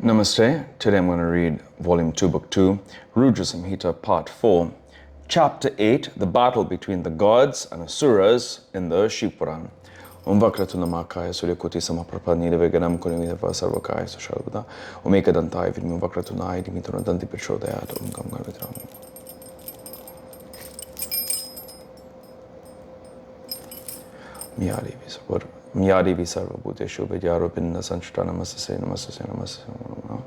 Namaste. Today I'm going to read Volume 2, Book 2, Rudra Samhita, Part 4, Chapter 8, The Battle Between the Gods and Asuras in the Shiva Puran. Om Vakratuna Makaya Suryakoti Samaprabha Nidaveganam Kunimidava Sarvakaya Susharvada Om Ekadantai Vidmim Vakratunai Dimituna Danti Pichodayat Om Gam Gavitram. Miyadi Visarva Bhuteshu Vidyaro Pinna Sanchita Namasase Namasase Namasase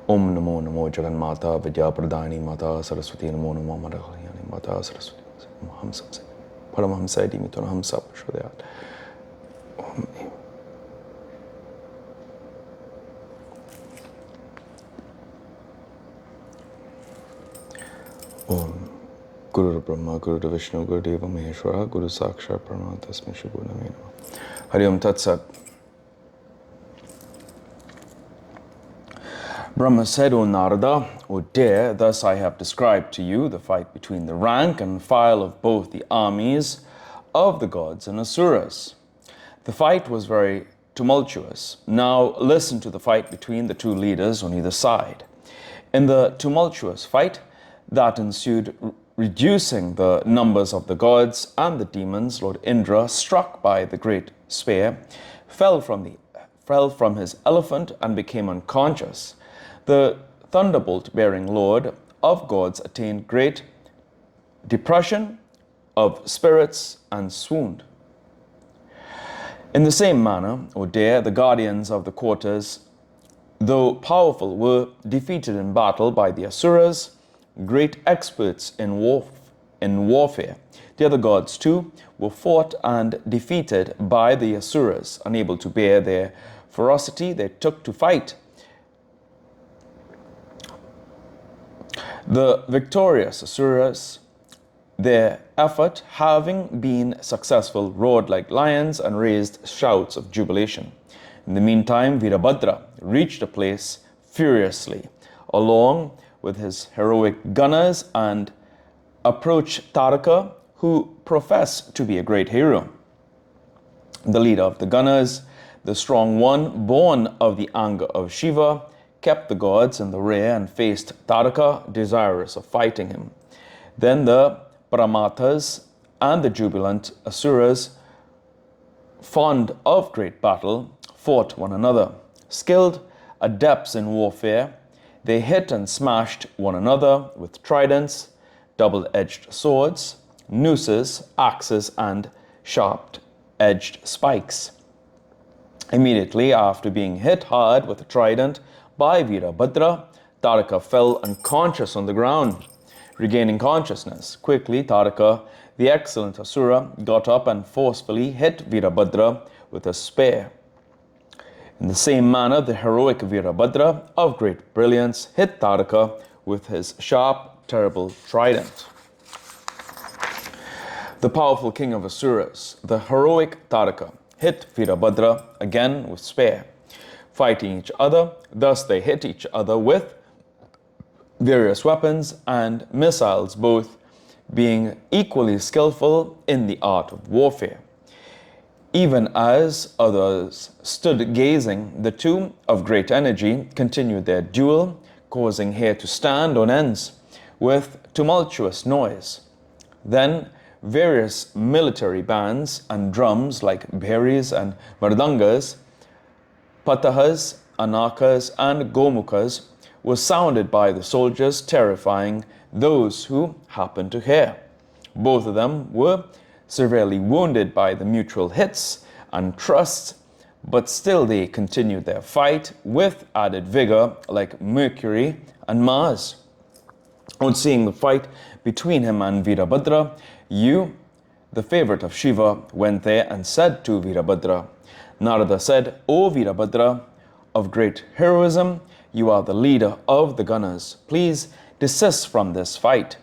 Om Namo Namo Jaganmata Vidya Pradani Mata Saraswati Namo Namo Madhalayani Mata Saraswati Hamsa Paramahamsa Dimituna Hamsa Pashodayat Om Guru Brahma, Guru Vishnu, Guru Deva Maheshwara, Guru Saksha Pranam Tasmai Shri Guru Name Namaha. Hari Om Tat Sat. Brahma said, O Narada, O dear, thus I have described to you the fight between the rank and file of both the armies of the gods and asuras. The fight was very tumultuous. Now listen to the fight between the two leaders on either side. In the tumultuous fight that ensued, reducing the numbers of the gods and the demons, Lord Indra, struck by the great spear, fell from his elephant and became unconscious. The thunderbolt-bearing Lord of gods attained great depression of spirits and swooned. In the same manner, O dear, the guardians of the quarters, though powerful, were defeated in battle by the asuras, great experts in warfare. The other gods too were fought and defeated by the asuras. Unable to bear their ferocity, they took to fight. The victorious asuras, their effort having been successful, roared like lions and raised shouts of jubilation. In the meantime, Virabhadra reached the place furiously, along with his heroic gunners, and approached Taraka, who professed to be a great hero. The leader of the gunners, the strong one born of the anger of Shiva, kept the gods in the rear and faced Taraka, desirous of fighting him. Then the Paramathas and the jubilant asuras, fond of great battle, fought one another. Skilled adepts in warfare, they hit and smashed one another with tridents, double-edged swords, nooses, axes, and sharp-edged spikes. Immediately after being hit hard with a trident by Virabhadra, Taraka fell unconscious on the ground. Regaining consciousness, quickly Taraka, the excellent asura, got up and forcefully hit Virabhadra with a spear. In the same manner, the heroic Virabhadra, of great brilliance, hit Taraka with his sharp, terrible trident. The powerful king of Asuras, the heroic Taraka, hit Virabhadra again with spear. Fighting each other, thus they hit each other with various weapons and missiles, both being equally skillful in the art of warfare. Even as others stood gazing, the two of great energy continued their duel, causing hair to stand on ends with tumultuous noise. Then various military bands and drums like bharis and mardangas, patahas, anakas, and gomukas were sounded by the soldiers, terrifying those who happened to hear. Both of them were severely wounded by the mutual hits and thrusts, but still they continued their fight with added vigor like Mercury and Mars. On seeing the fight between him and Virabhadra, you, the favorite of Shiva, went there and said to Virabhadra, Narada said, O Virabhadra, of great heroism, you are the leader of the gunners. Please desist from this fight.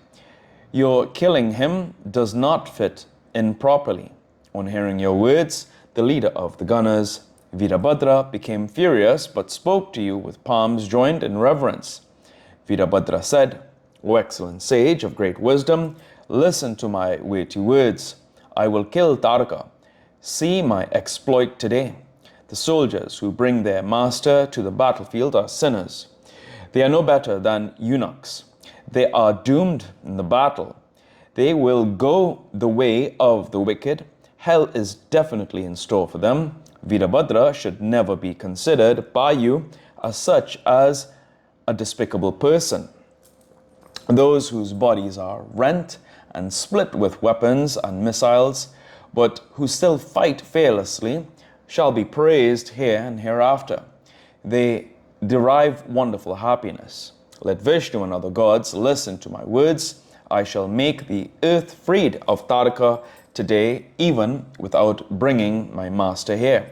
Your killing him does not fit in properly. On hearing your words, the leader of the gunners, Virabhadra, became furious but spoke to you with palms joined in reverence. Virabhadra said, O excellent sage of great wisdom, listen to my weighty words. I will kill Taraka. See my exploit today. The soldiers who bring their master to the battlefield are sinners. They are no better than eunuchs. They are doomed in the battle. They will go the way of the wicked. Hell is definitely in store for them. Virabhadra should never be considered by you as such as a despicable person. Those whose bodies are rent and split with weapons and missiles, but who still fight fearlessly, shall be praised here and hereafter. They derive wonderful happiness. Let Vishnu and other gods listen to my words. I shall make the earth freed of Taraka today, even without bringing my master here.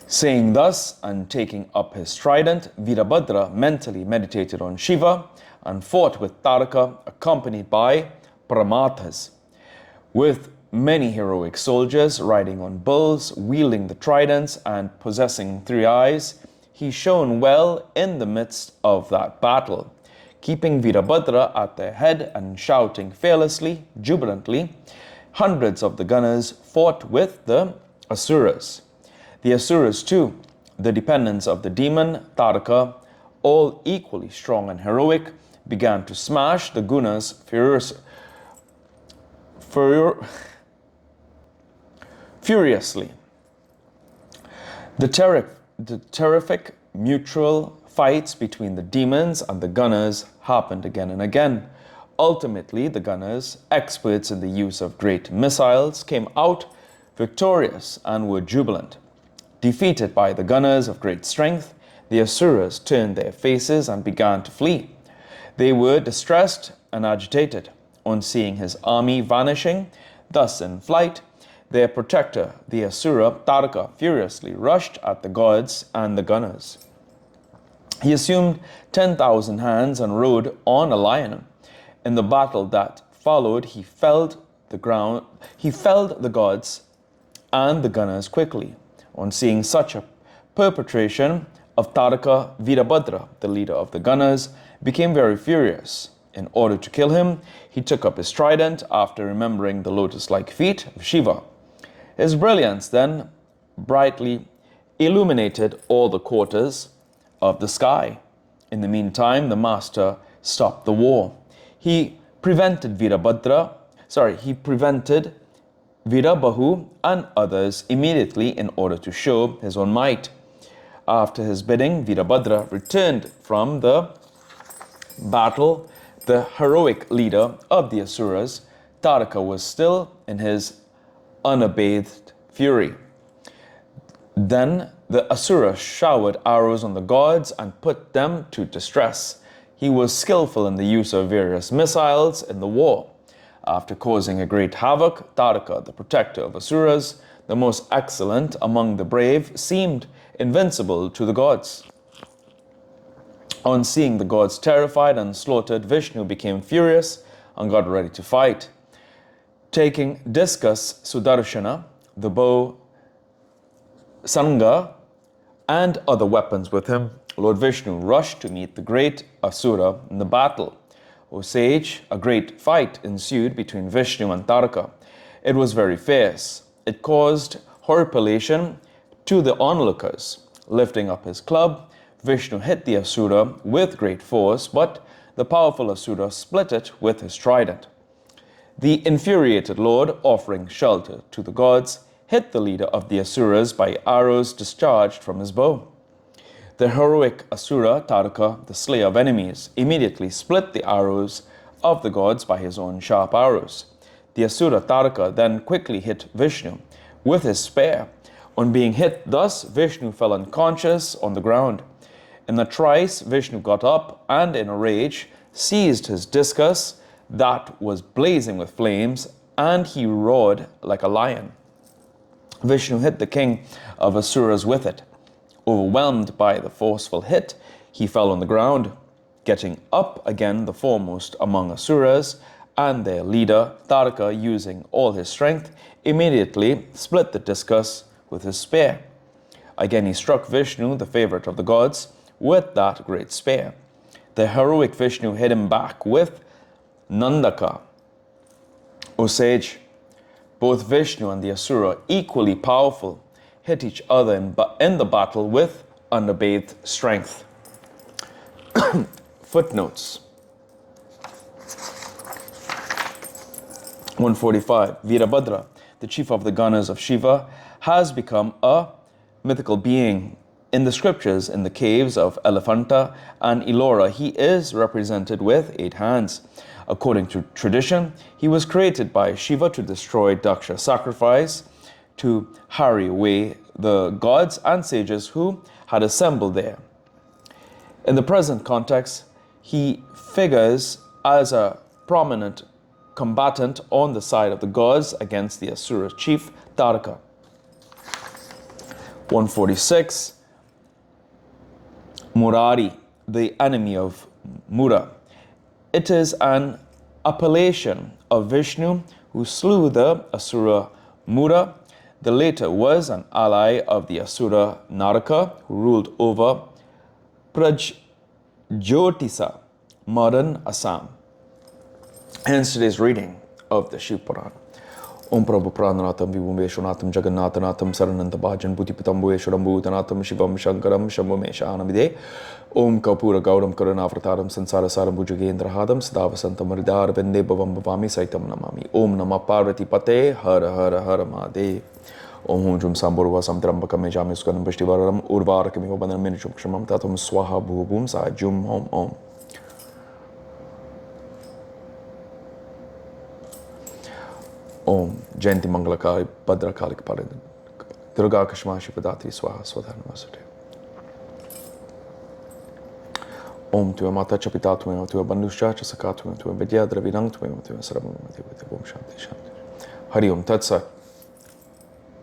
Saying thus and taking up his trident, Virabhadra mentally meditated on Shiva and fought with Taraka, accompanied by Pramathas. With many heroic soldiers riding on bulls, wielding the tridents, and possessing 3 eyes, he shone well in the midst of that battle. Keeping Virabhadra at their head and shouting fearlessly, jubilantly, hundreds of the gunners fought with the Asuras. The Asuras too, the dependents of the demon Taraka, all equally strong and heroic, began to smash the Gunas furiously. The terrific mutual fights between the demons and the gunners happened again and again. Ultimately, the gunners, experts in the use of great missiles, came out victorious and were jubilant. Defeated by the gunners of great strength, the Asuras turned their faces and began to flee. They were distressed and agitated on seeing his army vanishing. Thus in flight, their protector, the Asura Taraka, furiously rushed at the gods and the gunners. He assumed 10,000 hands and rode on a lion. In the battle that followed, he felled the gods and the gunners quickly. On seeing such a perpetration of Taraka, Virabhadra, the leader of the gunners, became very furious. In order to kill him, he took up his trident after remembering the lotus-like feet of Shiva. His brilliance then brightly illuminated all the quarters of the sky. In the meantime, the master stopped the war. He prevented Virabahu and others immediately in order to show his own might. After his bidding, Virabhadra returned from the battle. The heroic leader of the Asuras, Taraka, was still in his unabathed fury. Then the Asura showered arrows on the gods and put them to distress. He was skillful in the use of various missiles in the war. After causing a great havoc, Taraka, the protector of Asuras, the most excellent among the brave, seemed invincible to the gods. On seeing the gods terrified and slaughtered, Vishnu became furious and got ready to fight. Taking discus Sudarshana, the bow Sanga, and other weapons with him, Lord Vishnu rushed to meet the great Asura in the battle. O sage, a great fight ensued between Vishnu and Taraka. It was very fierce. It caused horripilation to the onlookers. Lifting up his club, Vishnu hit the Asura with great force, but the powerful Asura split it with his trident. The infuriated Lord, offering shelter to the gods, hit the leader of the Asuras by arrows discharged from his bow. The heroic Asura, Taraka, the slayer of enemies, immediately split the arrows of the gods by his own sharp arrows. The Asura Taraka then quickly hit Vishnu with his spear. On being hit thus, Vishnu fell unconscious on the ground. In a trice, Vishnu got up and, in a rage, seized his discus that was blazing with flames, and he roared like a lion. Vishnu hit the king of Asuras with it. Overwhelmed by the forceful hit, he fell on the ground. Getting up again, the foremost among Asuras and their leader, Taraka, using all his strength, immediately split the discus with his spear. Again he struck Vishnu, the favorite of the gods, with that great spear. The heroic Vishnu hit him back with Nandaka. O sage, both Vishnu and the Asura, equally powerful, hit each other in the battle with underbathed strength. Footnotes. 145. Virabhadra, the chief of the gunners of Shiva, has become a mythical being. In the scriptures, in the caves of Elephanta and Ellora, he is represented with 8 hands. According to tradition, he was created by Shiva to destroy Daksha's sacrifice, to harry away the gods and sages who had assembled there. In the present context, he figures as a prominent combatant on the side of the gods against the Asura chief Taraka. 146. Murari, the enemy of Mura. It is an appellation of Vishnu who slew the Asura Mura. The latter was an ally of the Asura Naraka who ruled over Prajyotisa, modern Assam. Hence today's reading of the Shiva Puran. Om Prabhu Prananatham Vibhumeshwanatham Jagannatanatham Sarananta Bhajan Bhutipitam Bhueshwaram Bhutanatham Shivam Shankaram Shambhameshanamide Om Kapura Gauram Karunavataram Sansarasaram Bhujagendrahadam Sadavasantam Hridhar Vinde Bhavam Bhavami Saitam Namami Om Namah Parvati Pate Hara Hara Hara Mahadev Om Hum Jum Samburva Samtrambakam Ejami Skanam Vishtivaram Urvarakamiva Bandham Minichum Kshamam Tatum Swaha Bhubhum Sa Jum Hom Om. Om Jayanti Mangalakari Bhadrakalik Parid Durga Kashma Shivadatri Swaha Swadharnamasute. Om Tua Mata Chapita Tua Tua Bandusha Sakatuma Tua Vidya Dravinang Tua Tua Sarabam Om Shanti Shanti. Hari Om Tat Sat.